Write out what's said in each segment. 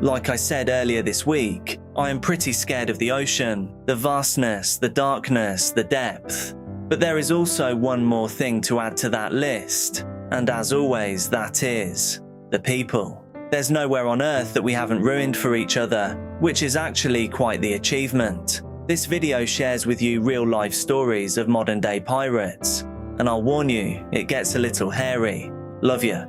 Like I said earlier this week, I am pretty scared of the ocean, the vastness, the darkness, the depth. But there is also one more thing to add to that list, and as always, that is the people. There's nowhere on Earth that we haven't ruined for each other, which is actually quite the achievement. This video shares with you real-life stories of modern-day pirates, and I'll warn you, it gets a little hairy. Love ya.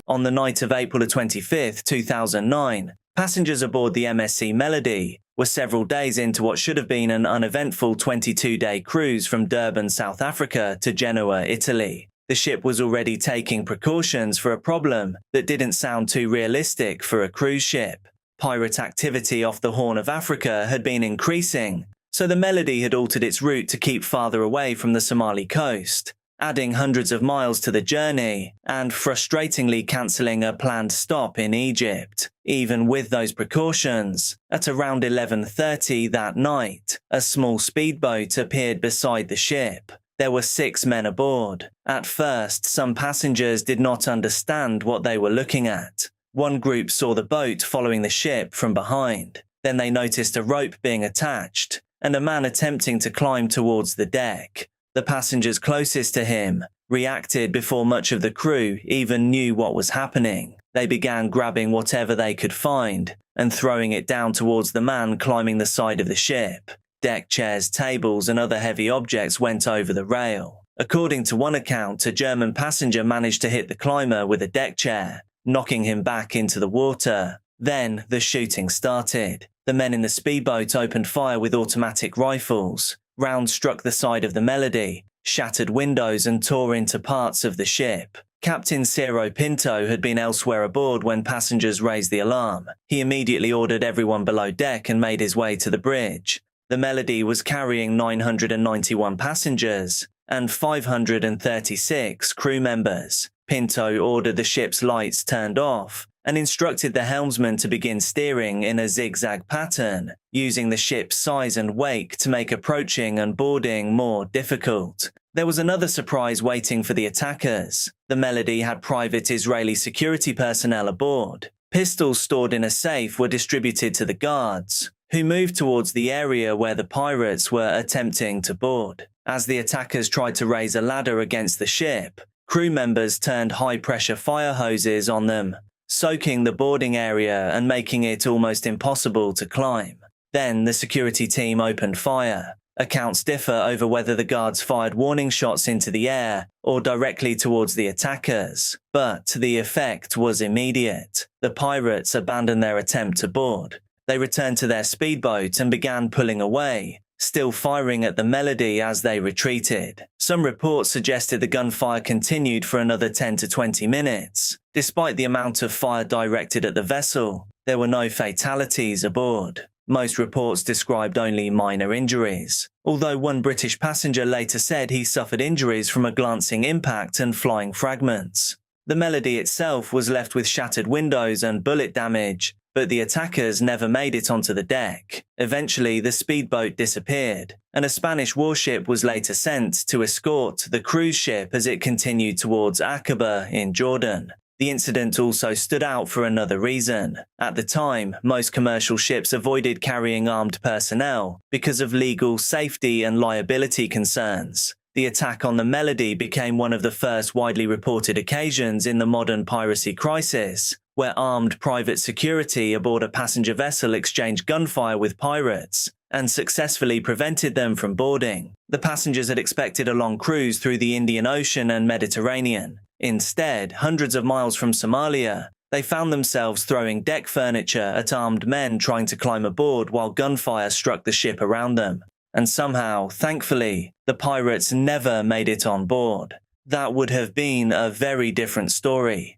On the night of April 25, 2009, passengers aboard the MSC Melody were several days into what should have been an uneventful 22-day cruise from Durban, South Africa to Genoa, Italy. The ship was already taking precautions for a problem that didn't sound too realistic for a cruise ship. Pirate activity off the Horn of Africa had been increasing, so the Melody had altered its route to keep farther away from the Somali coast, adding hundreds of miles to the journey and frustratingly cancelling a planned stop in Egypt. Even with those precautions, at around 11:30 that night, a small speedboat appeared beside the ship. There were 6 men aboard. At first, some passengers did not understand what they were looking at. One group saw the boat following the ship from behind. Then they noticed a rope being attached and a man attempting to climb towards the deck. The passengers closest to him reacted before much of the crew even knew what was happening. They began grabbing whatever they could find and throwing it down towards the man climbing the side of the ship. Deck chairs, tables, and other heavy objects went over the rail. According to one account, a German passenger managed to hit the climber with a deck chair, knocking him back into the water. Then the shooting started. The men in the speedboat opened fire with automatic rifles. Rounds struck the side of the Melody, shattered windows and tore into parts of the ship. Captain Ciro Pinto had been elsewhere aboard when passengers raised the alarm. He immediately ordered everyone below deck and made his way to the bridge. The Melody was carrying 991 passengers and 536 crew members. Pinto ordered the ship's lights turned off and instructed the helmsman to begin steering in a zigzag pattern, using the ship's size and wake to make approaching and boarding more difficult. There was another surprise waiting for the attackers. The Melody had private Israeli security personnel aboard. Pistols stored in a safe were distributed to the guards, who moved towards the area where the pirates were attempting to board. As the attackers tried to raise a ladder against the ship, crew members turned high-pressure fire hoses on them, soaking the boarding area and making it almost impossible to climb. Then the security team opened fire. Accounts differ over whether the guards fired warning shots into the air or directly towards the attackers, but the effect was immediate. The pirates abandoned their attempt to board. They returned to their speedboat and began pulling away, still firing at the Melody as they retreated. Some reports suggested the gunfire continued for another 10 to 20 minutes. Despite the amount of fire directed at the vessel, there were no fatalities aboard. Most reports described only minor injuries, although one British passenger later said he suffered injuries from a glancing impact and flying fragments. The Melody itself was left with shattered windows and bullet damage, but the attackers never made it onto the deck. Eventually, the speedboat disappeared, and a Spanish warship was later sent to escort the cruise ship as it continued towards Aqaba in Jordan. The incident also stood out for another reason. At the time, most commercial ships avoided carrying armed personnel because of legal safety and liability concerns. The attack on the Melody became one of the first widely reported occasions in the modern piracy crisis, where armed private security aboard a passenger vessel exchanged gunfire with pirates and successfully prevented them from boarding. The passengers had expected a long cruise through the Indian Ocean and Mediterranean. Instead, hundreds of miles from Somalia, they found themselves throwing deck furniture at armed men trying to climb aboard while gunfire struck the ship around them. And somehow, thankfully, the pirates never made it on board. That would have been a very different story.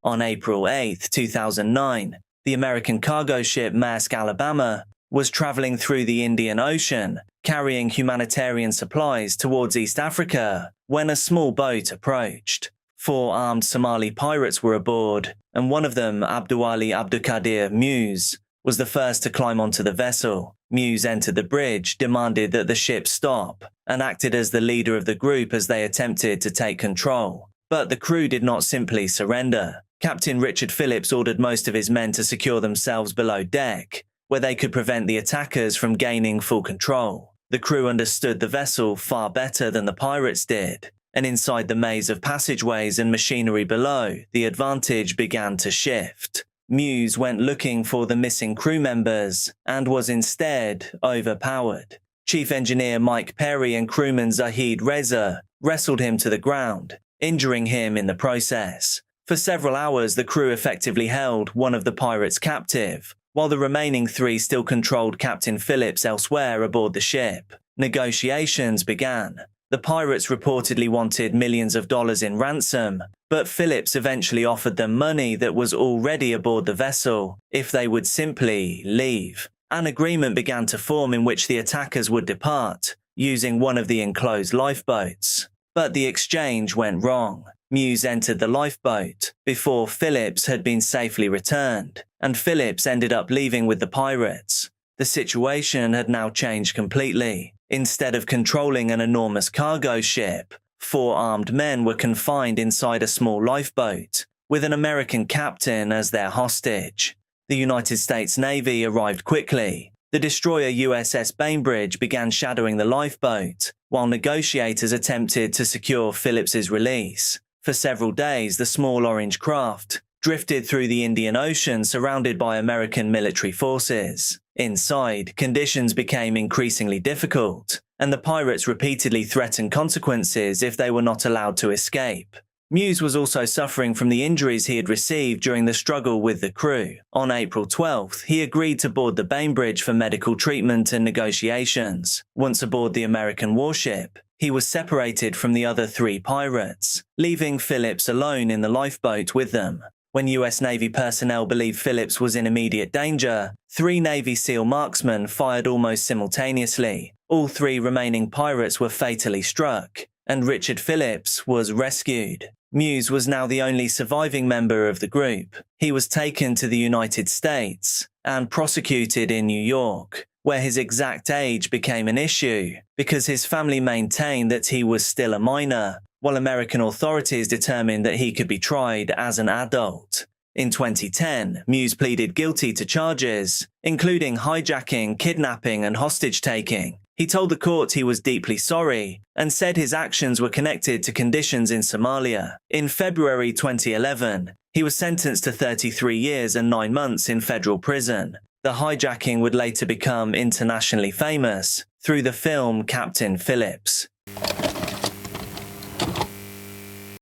On April 8, 2009, the American cargo ship Maersk Alabama was traveling through the Indian Ocean, carrying humanitarian supplies towards East Africa, when a small boat approached. 4 armed Somali pirates were aboard, and one of them, Abduwali Abdukadir Muse, was the first to climb onto the vessel. Muse entered the bridge, demanded that the ship stop, and acted as the leader of the group as they attempted to take control. But the crew did not simply surrender. Captain Richard Phillips ordered most of his men to secure themselves below deck, where they could prevent the attackers from gaining full control. The crew understood the vessel far better than the pirates did, and inside the maze of passageways and machinery below, the advantage began to shift. Muse went looking for the missing crew members and was instead overpowered. Chief Engineer Mike Perry and crewman Zahid Reza wrestled him to the ground, injuring him in the process. For several hours, the crew effectively held one of the pirates captive, while the remaining three still controlled Captain Phillips elsewhere aboard the ship. Negotiations began. The pirates reportedly wanted millions of dollars in ransom, but Phillips eventually offered them money that was already aboard the vessel if they would simply leave. An agreement began to form in which the attackers would depart, using one of the enclosed lifeboats. But the exchange went wrong. Muse entered the lifeboat before Phillips had been safely returned, and Phillips ended up leaving with the pirates. The situation had now changed completely. Instead of controlling an enormous cargo ship, 4 armed men were confined inside a small lifeboat, with an American captain as their hostage. The United States Navy arrived quickly. The destroyer USS Bainbridge began shadowing the lifeboat, while negotiators attempted to secure Phillips's release. For several days, the small orange craft drifted through the Indian Ocean surrounded by American military forces. Inside, conditions became increasingly difficult, and the pirates repeatedly threatened consequences if they were not allowed to escape. Muse was also suffering from the injuries he had received during the struggle with the crew. On April 12th, he agreed to board the Bainbridge for medical treatment and negotiations. Once aboard the American warship, he was separated from the other 3 pirates, leaving Phillips alone in the lifeboat with them. When US Navy personnel believed Phillips was in immediate danger, 3 Navy SEAL marksmen fired almost simultaneously. All 3 remaining pirates were fatally struck, and Richard Phillips was rescued. Muse was now the only surviving member of the group. He was taken to the United States and prosecuted in New York, where his exact age became an issue because his family maintained that he was still a minor, while American authorities determined that he could be tried as an adult. In 2010, Muse pleaded guilty to charges, including hijacking, kidnapping, and hostage-taking. He told the court he was deeply sorry and said his actions were connected to conditions in Somalia. In February 2011, he was sentenced to 33 years and 9 months in federal prison. The hijacking would later become internationally famous through the film Captain Phillips.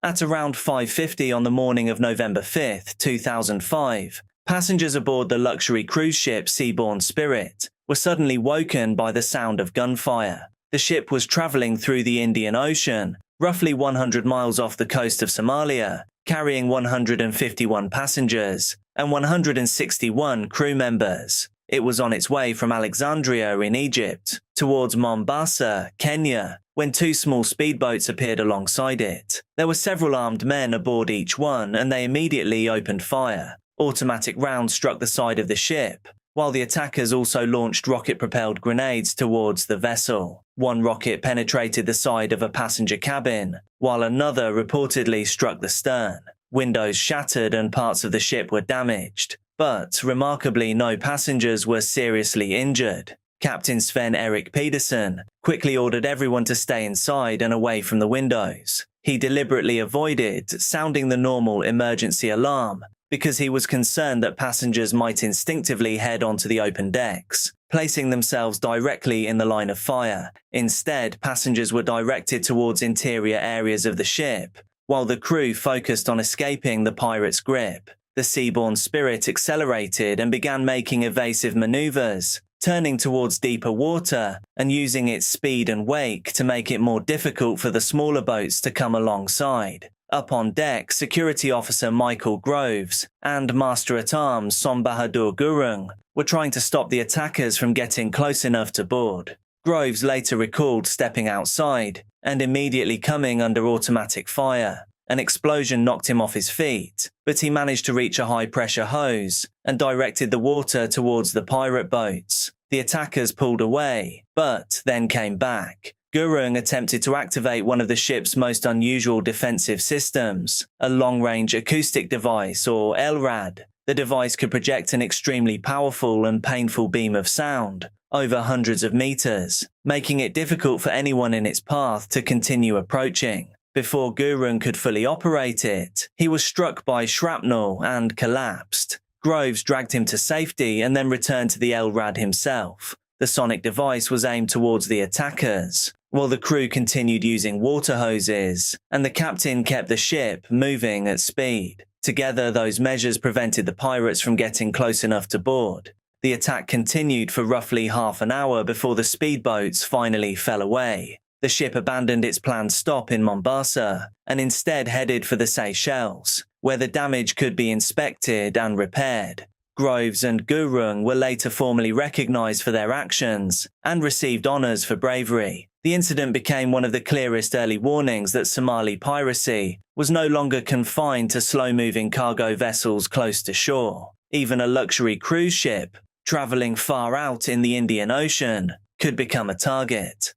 At around 5:50 on the morning of November 5, 2005, passengers aboard the luxury cruise ship Seaborn Spirit were suddenly woken by the sound of gunfire. The ship was traveling through the Indian Ocean, roughly 100 miles off the coast of Somalia, carrying 151 passengers and 161 crew members. It was on its way from Alexandria in Egypt towards Mombasa, Kenya, when 2 small speedboats appeared alongside it. There were several armed men aboard each one, and they immediately opened fire. Automatic rounds struck the side of the ship, while the attackers also launched rocket-propelled grenades towards the vessel. One rocket penetrated the side of a passenger cabin, while another reportedly struck the stern. Windows shattered and parts of the ship were damaged, but remarkably no passengers were seriously injured. Captain Sven Erik Pedersen quickly ordered everyone to stay inside and away from the windows. He deliberately avoided sounding the normal emergency alarm because he was concerned that passengers might instinctively head onto the open decks, placing themselves directly in the line of fire. Instead, passengers were directed towards interior areas of the ship, while the crew focused on escaping the pirates' grip. The Seaborn Spirit accelerated and began making evasive maneuvers, turning towards deeper water and using its speed and wake to make it more difficult for the smaller boats to come alongside. Up on deck, Security Officer Michael Groves and Master-at-Arms Som Bahadur Gurung were trying to stop the attackers from getting close enough to board. Groves later recalled stepping outside and immediately coming under automatic fire. An explosion knocked him off his feet, but he managed to reach a high-pressure hose and directed the water towards the pirate boats. The attackers pulled away, but then came back. Gurung attempted to activate one of the ship's most unusual defensive systems, a long-range acoustic device, or LRAD. The device could project an extremely powerful and painful beam of sound over hundreds of meters, making it difficult for anyone in its path to continue approaching. Before Gurung could fully operate it, he was struck by shrapnel and collapsed. Groves dragged him to safety and then returned to the LRAD himself. The sonic device was aimed towards the attackers, while the crew continued using water hoses, and the captain kept the ship moving at speed. Together, those measures prevented the pirates from getting close enough to board. The attack continued for roughly half an hour before the speedboats finally fell away. The ship abandoned its planned stop in Mombasa and instead headed for the Seychelles, where the damage could be inspected and repaired. Groves and Gurung were later formally recognized for their actions and received honors for bravery. The incident became one of the clearest early warnings that Somali piracy was no longer confined to slow-moving cargo vessels close to shore. Even a luxury cruise ship, traveling far out in the Indian Ocean, could become a target.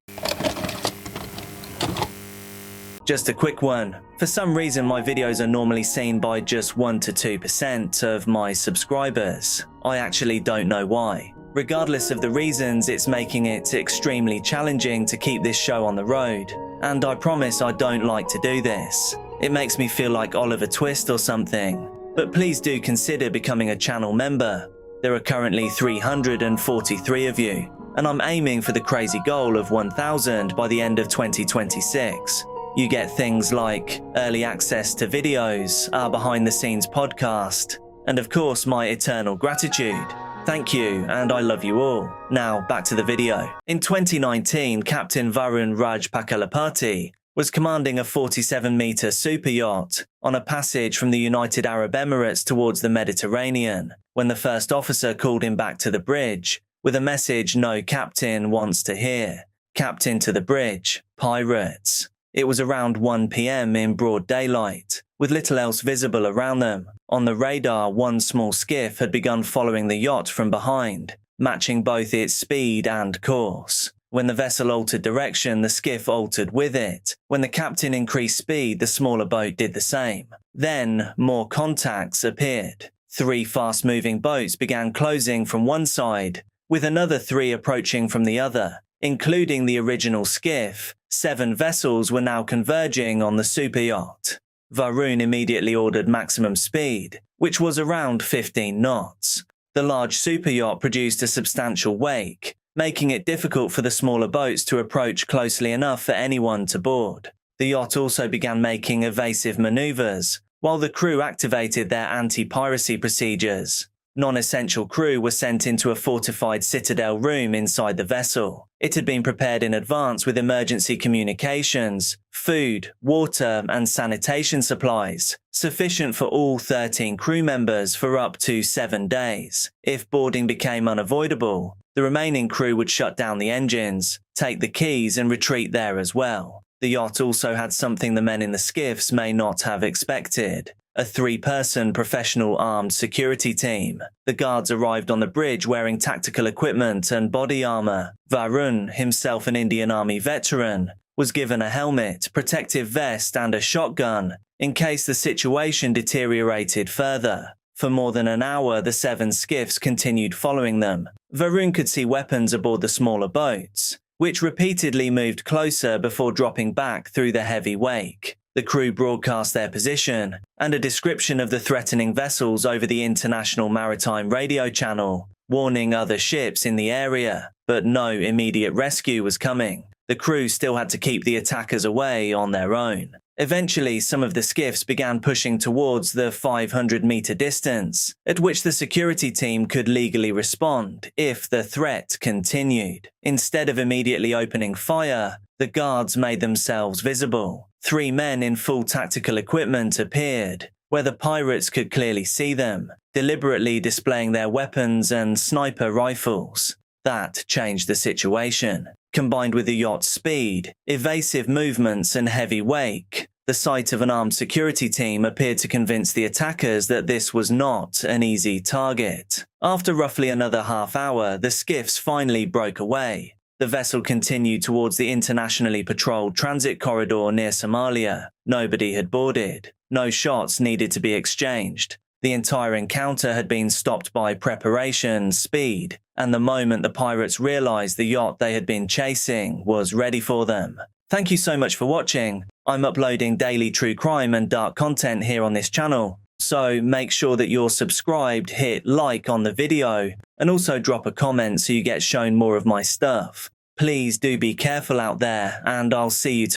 Just a quick one. For some reason, my videos are normally seen by just 1 to 2% of my subscribers. I actually don't know why. Regardless of the reasons, it's making it extremely challenging to keep this show on the road. And I promise I don't like to do this. It makes me feel like Oliver Twist or something. But please do consider becoming a channel member. There are currently 343 of you, and I'm aiming for the crazy goal of 1,000 by the end of 2026. You get things like early access to videos, our behind-the-scenes podcast, and of course my eternal gratitude. Thank you, and I love you all. Now, back to the video. In 2019, Captain Varun Rajpakalapati was commanding a 47-meter superyacht on a passage from the United Arab Emirates towards the Mediterranean, when the first officer called him back to the bridge with a message no captain wants to hear. Captain to the bridge, pirates. It was around 1 p.m. in broad daylight, with little else visible around them. On the radar, one small skiff had begun following the yacht from behind, matching both its speed and course. When the vessel altered direction, the skiff altered with it. When the captain increased speed, the smaller boat did the same. Then, more contacts appeared. 3 fast-moving boats began closing from one side, with another 3 approaching from the other. Including the original skiff, 7 vessels were now converging on the superyacht. Varun immediately ordered maximum speed, which was around 15 knots. The large superyacht produced a substantial wake, making it difficult for the smaller boats to approach closely enough for anyone to board. The yacht also began making evasive maneuvers, while the crew activated their anti-piracy procedures. Non-essential crew were sent into a fortified citadel room inside the vessel. It had been prepared in advance with emergency communications, food, water, and sanitation supplies, sufficient for all 13 crew members for up to 7 days. If boarding became unavoidable, the remaining crew would shut down the engines, take the keys, and retreat there as well. The yacht also had something the men in the skiffs may not have expected: a 3-person professional armed security team. The guards arrived on the bridge wearing tactical equipment and body armor. Varun, himself an Indian Army veteran, was given a helmet, protective vest, and a shotgun in case the situation deteriorated further. For more than an hour, the 7 skiffs continued following them. Varun could see weapons aboard the smaller boats, which repeatedly moved closer before dropping back through the heavy wake. The crew broadcast their position and a description of the threatening vessels over the International Maritime Radio Channel, warning other ships in the area, but no immediate rescue was coming. The crew still had to keep the attackers away on their own. Eventually, some of the skiffs began pushing towards the 500-meter distance, at which the security team could legally respond if the threat continued. Instead of immediately opening fire, the guards made themselves visible. 3 men in full tactical equipment appeared, where the pirates could clearly see them, deliberately displaying their weapons and sniper rifles. That changed the situation. Combined with the yacht's speed, evasive movements, and heavy wake, The sight of an armed security team appeared to convince the attackers that this was not an easy target. After roughly another half hour, the skiffs finally broke away. The vessel continued towards the internationally patrolled transit corridor near Somalia. Nobody had boarded. No shots needed to be exchanged. The entire encounter had been stopped by preparation, speed, and the moment the pirates realized the yacht they had been chasing was ready for them. Thank you so much for watching. I'm uploading daily true crime and dark content here on this channel, so make sure that you're subscribed, hit like on the video, and also drop a comment so you get shown more of my stuff. Please do be careful out there, and I'll see you tomorrow.